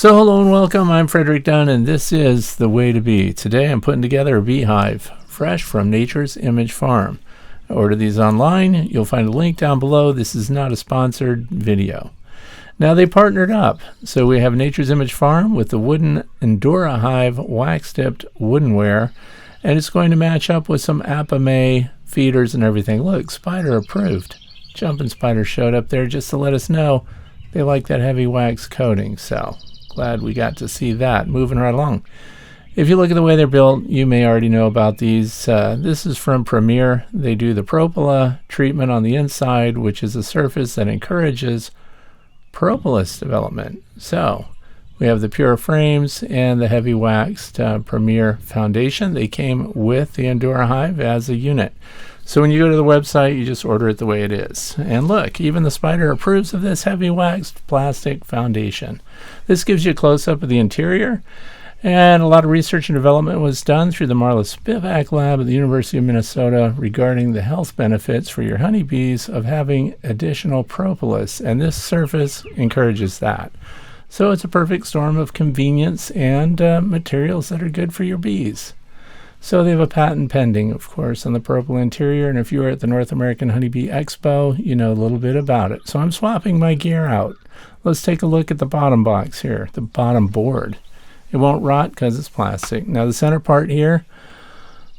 So hello and welcome, I'm Frederick Dunn and this is The Way to Bee. Today I'm putting together a beehive, fresh from Nature's Image Farm. Order these online, you'll find a link down below. This is not a sponsored video. Now they partnered up, so we have Nature's Image Farm with the wooden Endura Hive wax-tipped woodenware, and it's going to match up with some Apimaye feeders and everything. Look, spider approved. Jumping Spider showed up there just to let us know they like that heavy wax coating, so glad we got to see that. Moving right along. If you look at the way they're built, you may already know about these. This is from Premier. They do the Propola treatment on the inside, which is a surface that encourages propolis development. So we have the pure frames and the heavy waxed Premier foundation. They came with the Endura Hive as a unit. So when you go to the website, you just order it the way it is. And look, even the spider approves of this heavy waxed plastic foundation. This gives you a close-up of the interior. And a lot of research and development was done through the Marla Spivak lab at the University of Minnesota regarding the health benefits for your honeybees of having additional propolis. And this surface encourages that. So it's a perfect storm of convenience and materials that are good for your bees. So they have a patent pending, of course, on the Propola interior, and if you were at the North American Honeybee Expo, you know a little bit about it. So I'm swapping my gear out. Let's take a look at the bottom box here, the bottom board. It won't rot because it's plastic. Now the center part here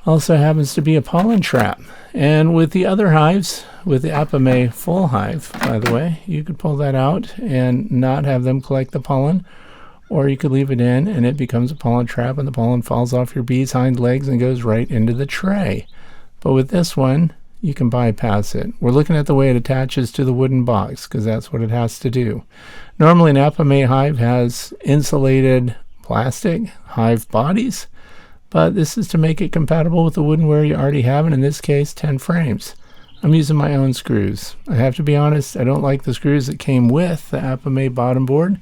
also happens to be a pollen trap. And with the other hives, with the Apimaye full hive, by the way, you could pull that out and not have them collect the pollen. Or you could leave it in and it becomes a pollen trap and the pollen falls off your bee's hind legs and goes right into the tray. But with this one, you can bypass it. We're looking at the way it attaches to the wooden box because that's what it has to do. Normally an Apimaye hive has insulated plastic hive bodies, but this is to make it compatible with the woodenware you already have, and in this case 10 frames. I'm using my own screws. I have to be honest, I don't like the screws that came with the Apimaye bottom board.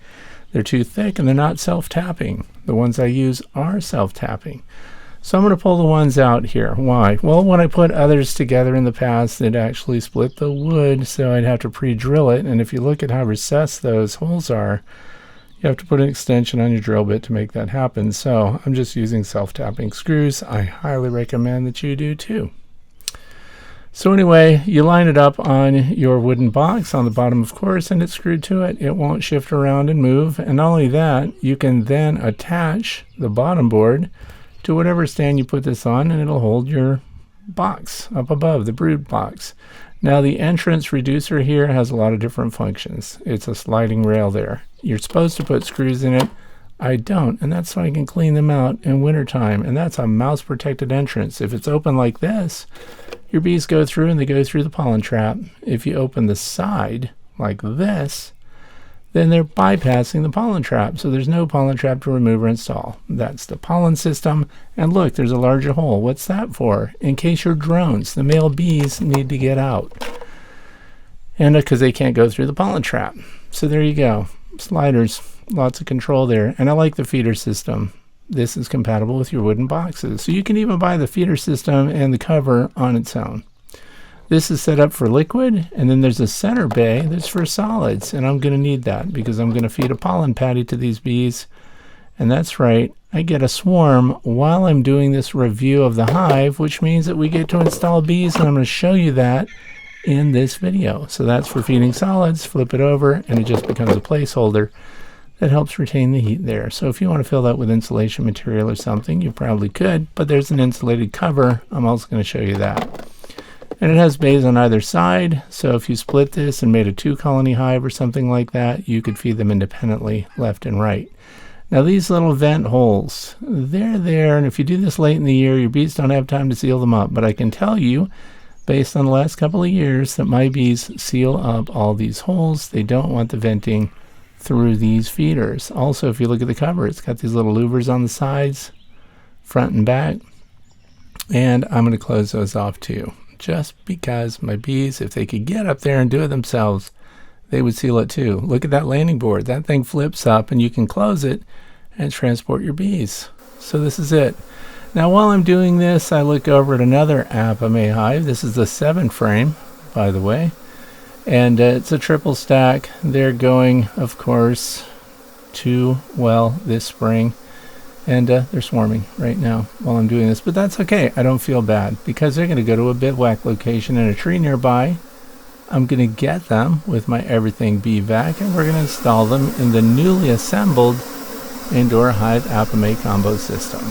They're too thick and they're not self-tapping. The ones I use are self-tapping. So I'm going to pull the ones out here. Why? Well, when I put others together in the past, it actually split the wood, so I'd have to pre-drill it. And if you look at how recessed those holes are, you have to put an extension on your drill bit to make that happen. So I'm just using self-tapping screws. I highly recommend that you do too. So anyway, you line it up on your wooden box on the bottom, of course, and it's screwed to it. It won't shift around and move. And not only that, you can then attach the bottom board to whatever stand you put this on, and it'll hold your box up above, the brood box. Now the entrance reducer here has a lot of different functions. It's a sliding rail there. You're supposed to put screws in it. I don't, and that's so I can clean them out in wintertime. And that's a mouse protected entrance. If it's open like this, your bees go through and they go through the pollen trap. If you open the side like this, then they're bypassing the pollen trap. So there's no pollen trap to remove or install. That's the pollen system. And look, there's a larger hole. What's that for? In case your drones, the male bees, need to get out. And because they can't go through the pollen trap. So there you go. Sliders, lots of control there. And I like the feeder system. This is compatible with your wooden boxes. So you can even buy the feeder system and the cover on its own. This is set up for liquid, and then there's a center bay that's for solids. And I'm going to need that because I'm going to feed a pollen patty to these bees. And that's right, I get a swarm while I'm doing this review of the hive, which means that we get to install bees, and I'm going to show you that in this video. So that's for feeding solids. Flip it over and it just becomes a placeholder that helps retain the heat there. So if you want to fill that with insulation material or something, you probably could, but there's an insulated cover. I'm also going to show you that. And it has bays on either side, so if you split this and made a 2-colony hive or something like that, you could feed them independently left and right. Now these little vent holes, they're there, and if you do this late in the year, your bees don't have time to seal them up, but I can tell you based on the last couple of years that my bees seal up all these holes. They don't want the venting through these feeders. Also, if you look at the cover, it's got these little louvers on the sides, front and back, and I'm going to close those off too, just because my bees, if they could get up there and do it themselves, they would seal it too. Look at that landing board. That thing flips up and you can close it and transport your bees. So this is it. Now while I'm doing this, I look over at another Apimaye hive. This is the 7 frame, by the way, and it's a triple stack. They're going, of course, too well this spring. And they're swarming right now while I'm doing this. But that's okay. I don't feel bad because they're going to go to a bivouac location in a tree nearby. I'm going to get them with my Everything Bee Vac, and we're going to install them in the newly assembled Endura Hive Apimaye combo system.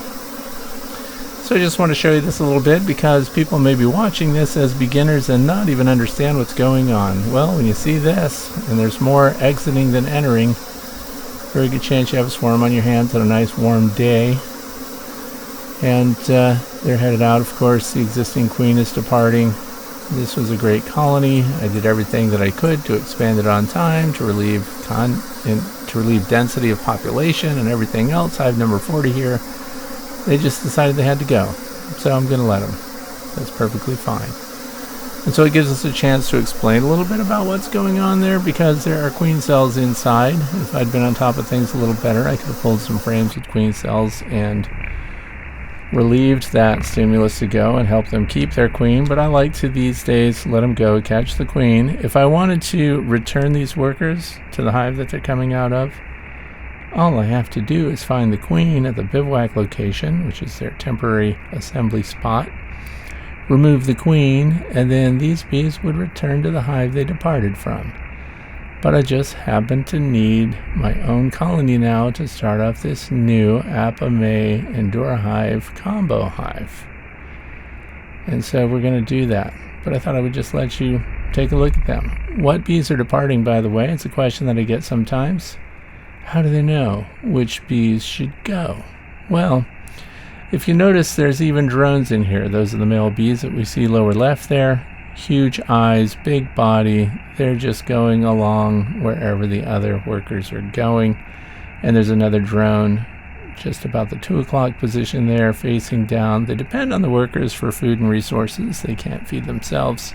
So I just want to show you this a little bit because people may be watching this as beginners and not even understand what's going on. Well, when you see this, and there's more exiting than entering, very good chance you have a swarm on your hands on a nice warm day. And they're headed out. Of course, the existing queen is departing. This was a great colony. I did everything that I could to expand it on time, to relieve density of population and everything else. Hive number 40 here. They just decided they had to go. So I'm going to let them. That's perfectly fine. And so it gives us a chance to explain a little bit about what's going on there because there are queen cells inside. If I'd been on top of things a little better, I could have pulled some frames with queen cells and relieved that stimulus to go and help them keep their queen. But I like to these days let them go, catch the queen. If I wanted to return these workers to the hive that they're coming out of, all I have to do is find the queen at the bivouac location, which is their temporary assembly spot, remove the queen, and then these bees would return to the hive they departed from. But I just happen to need my own colony now to start off this new Apimaye Endura Hive combo hive. And so we're going to do that. But I thought I would just let you take a look at them. What bees are departing, by the way? It's a question that I get sometimes. How do they know which bees should go? Well, if you notice, there's even drones in here. Those are the male bees that we see lower left there. Huge eyes, big body. They're just going along wherever the other workers are going. And there's another drone just about the 2 o'clock position there, facing down. They depend on the workers for food and resources. They can't feed themselves.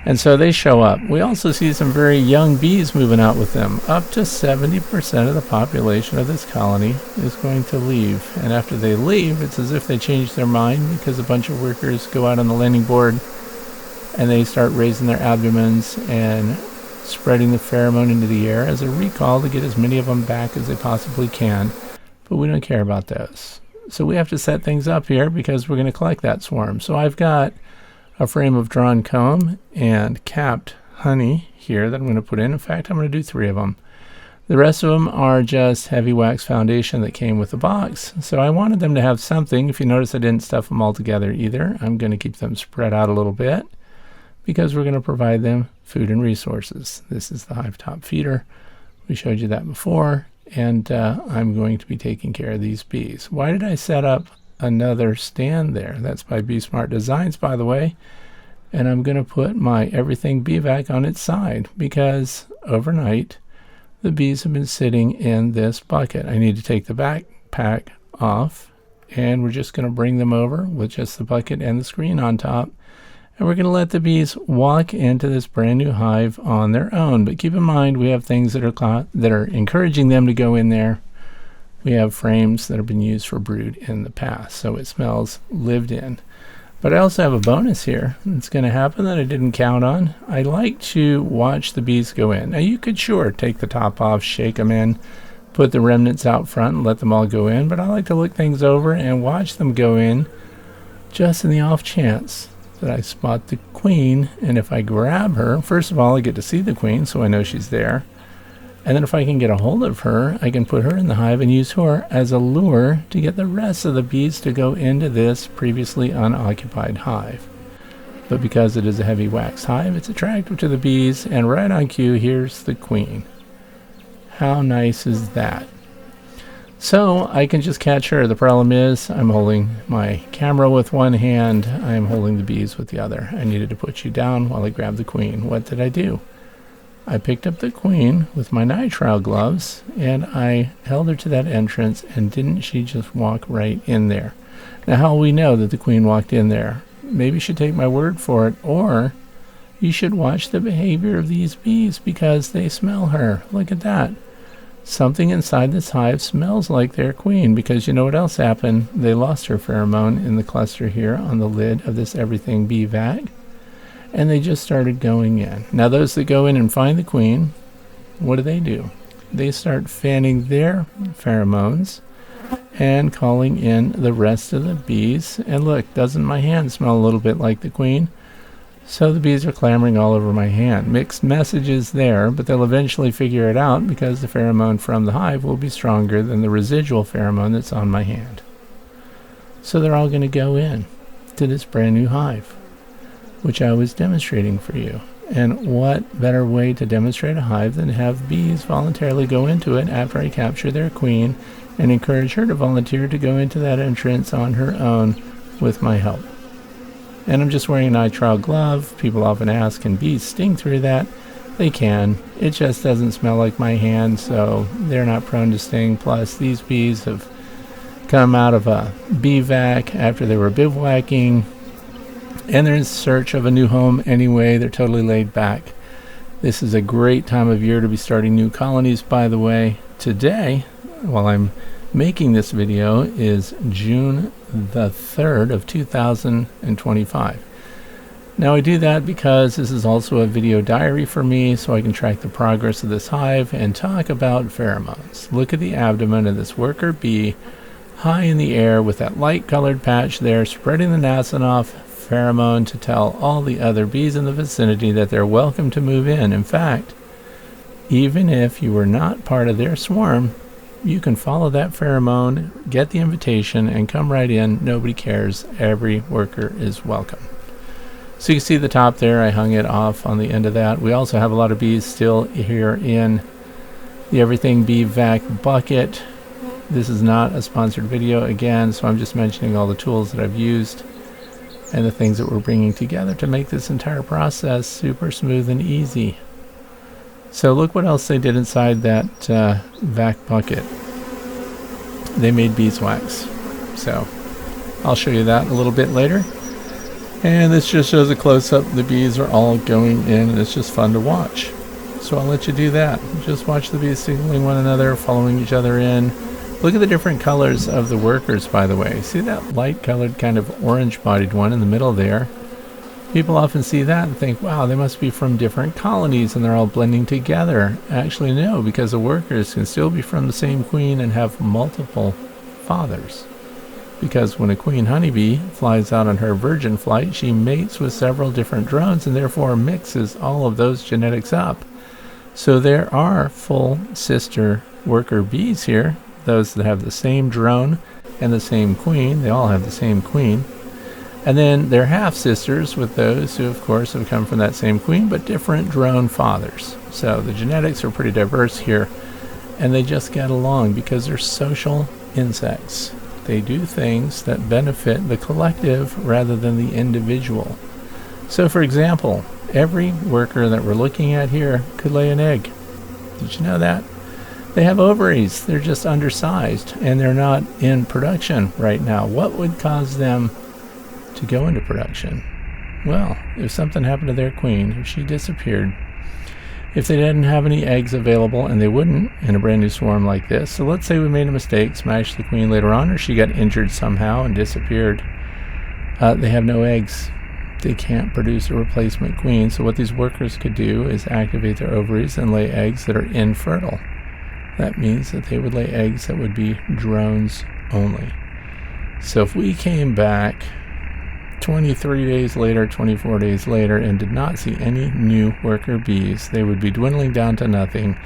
And so they show up. We also see some very young bees moving out with them. Up to 70% of the population of this colony is going to leave. And after they leave, it's as if they change their mind because a bunch of workers go out on the landing board and they start raising their abdomens and spreading the pheromone into the air as a recall to get as many of them back as they possibly can. But we don't care about those. So we have to set things up here because we're going to collect that swarm. So I've got a frame of drawn comb and capped honey here that I'm going to put in. In fact, I'm going to do 3 of them. The rest of them are just heavy wax foundation that came with the box. So I wanted them to have something. If you notice, I didn't stuff them all together either. I'm going to keep them spread out a little bit because we're going to provide them food and resources. This is the hive top feeder. We showed you that before. And I'm going to be taking care of these bees. Why did I set up another stand there? That's by Bee Smart Designs, by the way. And I'm going to put my Everything Bee Vac on its side because overnight the bees have been sitting in this bucket. I need to take the backpack off, and we're just going to bring them over with just the bucket and the screen on top. And we're going to let the bees walk into this brand new hive on their own. But keep in mind, we have things that are encouraging them to go in there. We have frames that have been used for brood in the past, so it smells lived in. But I also have a bonus here that's going to happen that I didn't count on. I like to watch the bees go in. Now you could sure take the top off, shake them in, put the remnants out front and let them all go in, but I like to look things over and watch them go in just in the off chance that I spot the queen. And if I grab her, first of all, I get to see the queen, so I know she's there. And then if I can get a hold of her, I can put her in the hive and use her as a lure to get the rest of the bees to go into this previously unoccupied hive. But because it is a heavy wax hive, it's attractive to the bees, and right on cue, here's the queen. How nice is that? So I can just catch her. The problem is I'm holding my camera with one hand. I'm holding the bees with the other. I needed to put you down while I grabbed the queen. What did I do? I picked up the queen with my nitrile gloves and I held her to that entrance, and didn't she just walk right in there? Now, how will we know that the queen walked in there? Maybe you should take my word for it, or you should watch the behavior of these bees because they smell her. Look at that. Something inside this hive smells like their queen, because you know what else happened? They lost her pheromone in the cluster here on the lid of this Everything Bee Vac, and they just started going in. Now those that go in and find the queen, what do? they start fanning their pheromones and calling in the rest of the bees. And look, doesn't my hand smell a little bit like the queen? So the bees are clamoring all over my hand. Mixed messages there, but they'll eventually figure it out because the pheromone from the hive will be stronger than the residual pheromone that's on my hand. So they're all going to go in to this brand new hive, which I was demonstrating for you. And what better way to demonstrate a hive than to have bees voluntarily go into it after I capture their queen and encourage her to volunteer to go into that entrance on her own with my help. And I'm just wearing an nitrile glove. People often ask, can bees sting through that? They can. It just doesn't smell like my hand, so they're not prone to sting. Plus, these bees have come out of a bee vac after they were bivouacking, and they're in search of a new home anyway. They're totally laid back. This is a great time of year to be starting new colonies, by the way. Today, while I'm making this video, is June the 3rd of 2025. Now I do that because this is also a video diary for me, so I can track the progress of this hive and talk about pheromones. Look at the abdomen of this worker bee high in the air with that light colored patch there, spreading the Nasonov pheromone to tell all the other bees in the vicinity that they're welcome to move in. In fact, even if you were not part of their swarm, you can follow that pheromone, get the invitation, and come right in. Nobody cares. Every worker is welcome. So you can see the top there. I hung it off on the end of that. We also have a lot of bees still here in the Everything Bee Vac bucket. This is not a sponsored video again, so I'm just mentioning all the tools that I've used and the things that we're bringing together to make this entire process super smooth and easy. So look what else they did inside that vac bucket. They made beeswax. So I'll show you that a little bit later. And this just shows a close-up. The bees are all going in, and it's just fun to watch. So I'll let you do that. Just watch the bees signaling one another, following each other in. Look at the different colors of the workers, by the way. See that light-colored kind of orange-bodied one in the middle there? People often see that and think, wow, they must be from different colonies and they're all blending together. Actually, no, because the workers can still be from the same queen and have multiple fathers. Because when a queen honeybee flies out on her virgin flight, she mates with several different drones and therefore mixes all of those genetics up. So there are full sister worker bees here, those that have the same drone and the same queen. They all have the same queen. And then they're half-sisters with those who, of course, have come from that same queen, but different drone fathers. So the genetics are pretty diverse here, and they just get along because they're social insects. They do things that benefit the collective rather than the individual. So, for example, every worker that we're looking at here could lay an egg. Did you know that? They have ovaries. They're just undersized, and they're not in production right now. What would cause them to go into production? Well, if something happened to their queen, if she disappeared, if they didn't have any eggs available, and they wouldn't in a brand new swarm like this. So let's say we made a mistake, smashed the queen later on, or she got injured somehow and disappeared. They have no eggs. They can't produce a replacement queen. So what these workers could do is activate their ovaries and lay eggs that are infertile. That means that they would lay eggs that would be drones only. So if we came back 23 days later, 24 days later, and did not see any new worker bees, they would be dwindling down to nothing,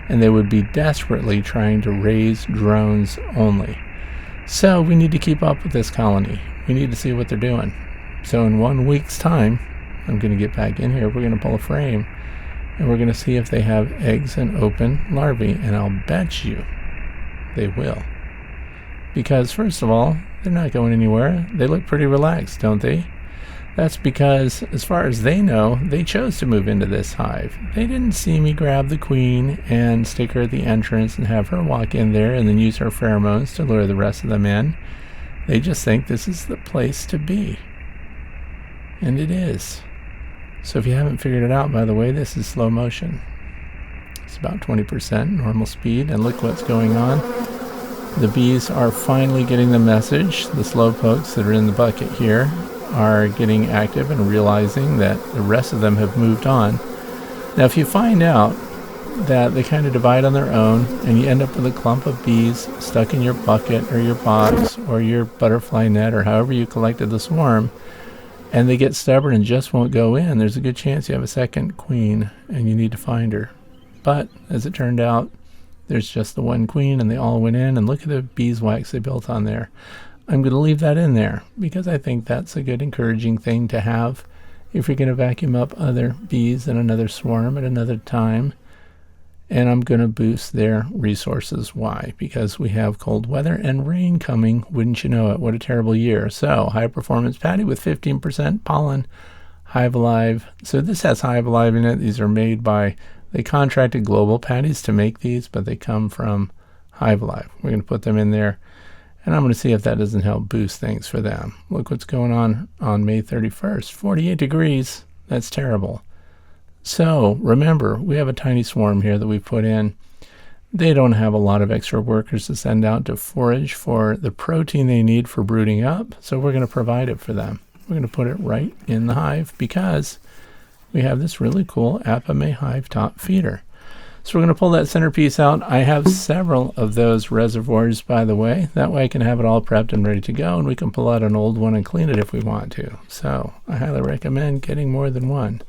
and they would be desperately trying to raise drones only. So we need to keep up with this colony. We need to see what they're doing. So in 1 week's time, I'm going to get back in here, we're going to pull a frame, and we're going to see if they have eggs and open larvae, and I'll bet you they will. Because first of all, they're not going anywhere. They look pretty relaxed, don't they? That's because, as far as they know, they chose to move into this hive. They didn't see me grab the queen and stick her at the entrance and have her walk in there and then use her pheromones to lure the rest of them in. They just think this is the place to be. And it is. So if you haven't figured it out, by the way, this is slow motion. It's about 20% normal speed, and look what's going on. The bees are finally getting the message. The slowpokes that are in the bucket here are getting active and realizing that the rest of them have moved on. Now, if you find out that they kind of divide on their own, and you end up with a clump of bees stuck in your bucket or your box or your butterfly net or however you collected the swarm, and they get stubborn and just won't go in. There's a good chance you have a second queen and you need to find her. But as it turned out, there's just the one queen and they all went in, and look at the beeswax they built on there. I'm going to leave that in there because I think that's a good encouraging thing to have if you're going to vacuum up other bees in another swarm at another time. And I'm going to boost their resources. Why? Because we have cold weather and rain coming. Wouldn't you know it? What a terrible year. So high performance patty with 15% pollen, Hive Alive. So this has Hive Alive in it. These are made by, they contracted Global Patties to make these, but they come from Hive Alive. We're going to put them in there, and I'm going to see if that doesn't help boost things for them. Look what's going on May 31st. 48 degrees. That's terrible. So remember, we have a tiny swarm here that we put in. They don't have a lot of extra workers to send out to forage for the protein they need for brooding up, so we're going to provide it for them. We're going to put it right in the hive because we have this really cool Apimaye hive top feeder. So we're going to pull that centerpiece out. I have several of those reservoirs, by the way. That way I can have it all prepped and ready to go, and we can pull out an old one and clean it if we want to. So I highly recommend getting more than one.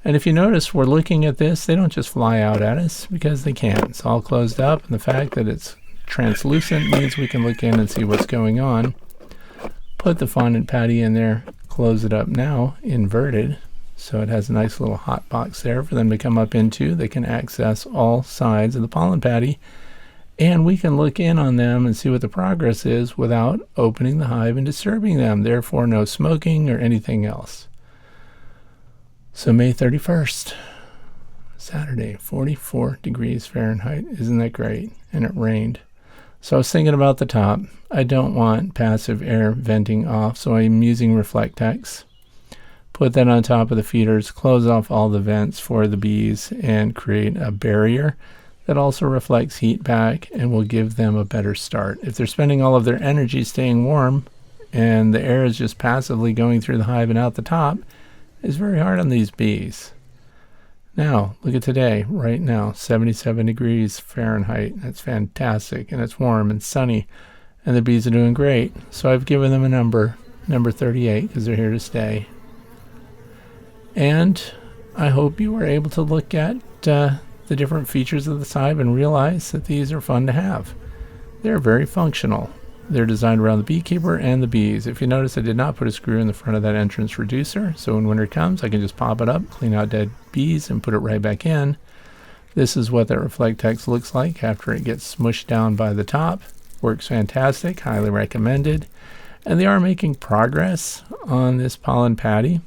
And if you notice, we're looking at this. They don't just fly out at us because they can't. It's all closed up, and the fact that it's translucent means we can look in and see what's going on. Put the fondant patty in there, close it up now, inverted, so it has a nice little hot box there for them to come up into. They can access all sides of the pollen patty, and we can look in on them and see what the progress is without opening the hive and disturbing them. Therefore, no smoking or anything else. So May 31st, Saturday, 44 degrees Fahrenheit. Isn't that great? And it rained. So I was thinking about the top. I don't want passive air venting off, so I'm using Reflectex. Put that on top of the feeders, close off all the vents for the bees, and create a barrier that also reflects heat back and will give them a better start. If they're spending all of their energy staying warm and the air is just passively going through the hive and out the top, it's very hard on these bees. Now, look at today, right now, 77 degrees Fahrenheit. That's fantastic, and it's warm and sunny, and the bees are doing great. So I've given them a number 38, because they're here to stay. And I hope you were able to look at the different features of this hive and realize that these are fun to have. They're very functional. They're designed around the beekeeper and the bees. If you notice, I did not put a screw in the front of that entrance reducer, so when winter comes, I can just pop it up, clean out dead bees, and put it right back in. This is what that Reflectex looks like after it gets smushed down by the top. Works fantastic, highly recommended. And they are making progress on this pollen patty.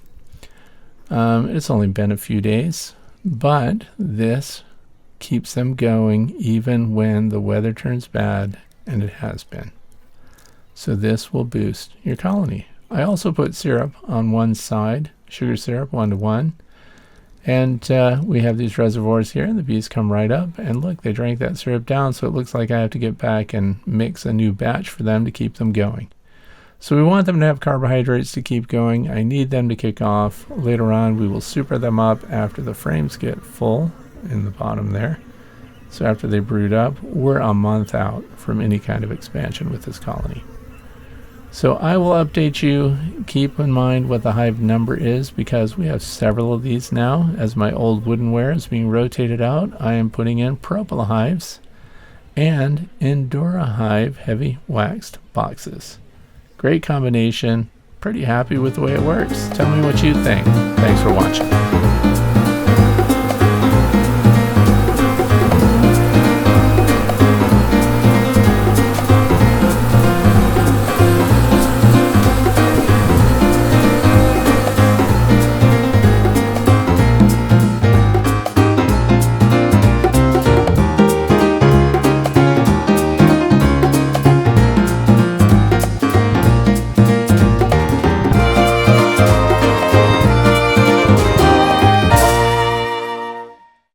It's only been a few days, but this keeps them going even when the weather turns bad, and it has been. So this will boost your colony. I also put syrup on one side, sugar syrup 1:1. And we have these reservoirs here, and the bees come right up, and look, they drank that syrup down, so it looks like I have to get back and mix a new batch for them to keep them going. So we want them to have carbohydrates to keep going. I need them to kick off. Later on, we will super them up after the frames get full in the bottom there. So after they brood up, we're a month out from any kind of expansion with this colony. So I will update you. Keep in mind what the hive number is, because we have several of these now. As my old woodenware is being rotated out, I am putting in Propola hives and Endura Hive heavy waxed boxes. Great combination. Pretty happy with the way it works. Tell me what you think. Thanks for watching.